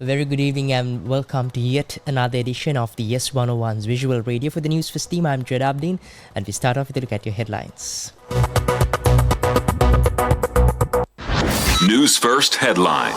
Very good evening and welcome to yet another edition of the Yes 101's Visual Radio for the Newsfirst team. I'm Jed Abdin and we start off with a look at your headlines. News First headline.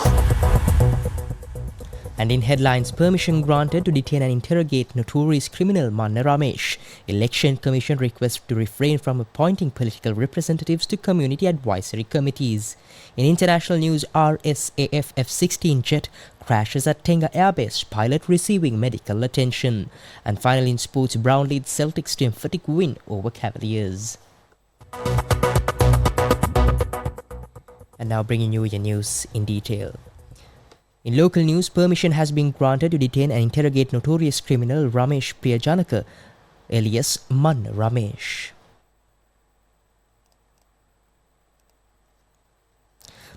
And in headlines, permission granted to detain and interrogate notorious criminal Manna Ramesh. Election Commission requests to refrain from appointing political representatives to community advisory committees. In international news, RSAF F-16 jet crashes at Tenga Air Base, pilot receiving medical attention. And finally in sports, Brown leads Celtics to emphatic win over Cavaliers. And now bringing you your news in detail. In local news, permission has been granted to detain and interrogate notorious criminal Ramesh Priyajanaka, alias Manna Ramesh.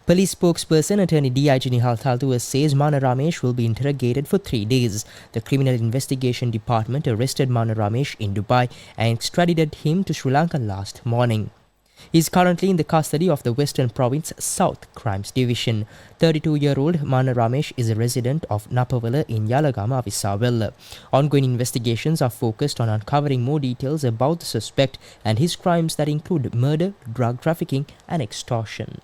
Police spokesperson Attorney D.I.G. Nihal Thaltuas says Manna Ramesh will be interrogated for 3 days. The Criminal Investigation Department arrested Manna Ramesh in Dubai and extradited him to Sri Lanka last morning. He is currently in the custody of the Western Province South Crimes Division. 32-year-old Manna Ramesh is a resident of Napawala in Yalagama, Visawella. Ongoing investigations are focused on uncovering more details about the suspect and his crimes that include murder, drug trafficking and extortion.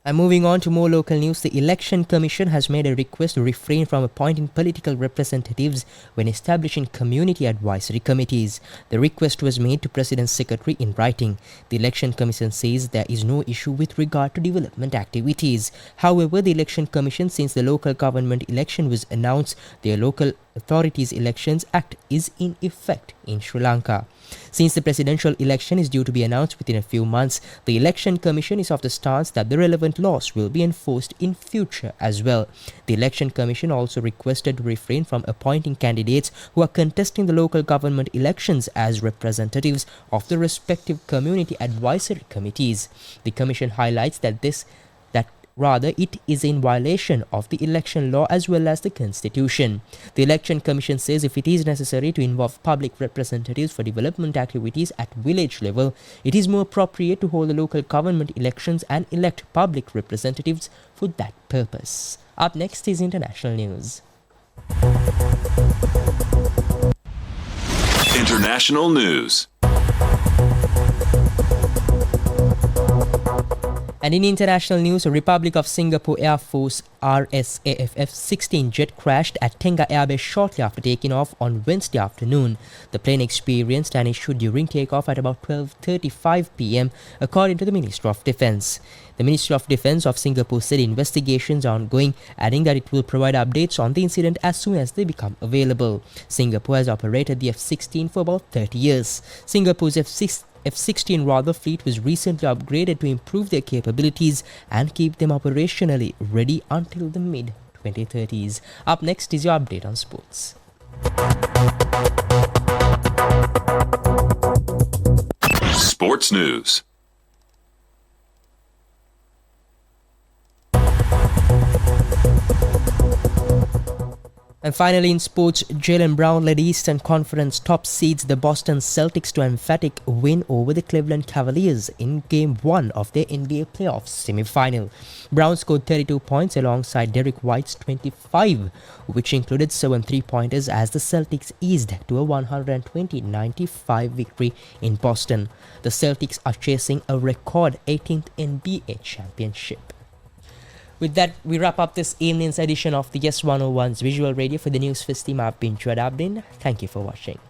And moving on to more local news, the Election Commission has made a request to refrain from appointing political representatives when establishing community advisory committees. The request was made to President's Secretary in writing. The Election Commission says there is no issue with regard to development activities. However, the Election Commission, since the local government election was announced, their Local Authorities Elections Act is in effect in Sri Lanka. Since the presidential election is due to be announced within a few months, the Election Commission is of the stance that the relevant laws will be enforced in future as well. The Election Commission also requested to refrain from appointing candidates who are contesting the local government elections as representatives of the respective community advisory committees. The Commission highlights that rather, it is in violation of the election law as well as the Constitution. The Election Commission says if it is necessary to involve public representatives for development activities at village level, it is more appropriate to hold the local government elections and elect public representatives for that purpose. Up next is international news. International news. And in international news, Republic of Singapore Air Force RSAF F-16 jet crashed at Tenga Air Base shortly after taking off on Wednesday afternoon. The plane experienced an issue during takeoff at about 12:35 p.m. according to the Ministry of Defence. The Ministry of Defence of Singapore said investigations are ongoing, adding that it will provide updates on the incident as soon as they become available. Singapore has operated the F-16 for about 30 years. Singapore's F-16 fleet was recently upgraded to improve their capabilities and keep them operationally ready until the mid-2030s. Up next is your update on sports. Sports news. And finally in sports, Jaylen Brown led Eastern Conference top seeds the Boston Celtics to an emphatic win over the Cleveland Cavaliers in Game 1 of their NBA playoffs semi-final. Brown scored 32 points alongside Derek White's 25, which included 7 three-pointers as the Celtics eased to a 120-95 victory in Boston. The Celtics are chasing a record 18th NBA championship. With that, we wrap up this evening's edition of the Yes 101's Visual Radio for the Newsfirst team. I've been Jed Abdin. Thank you for watching.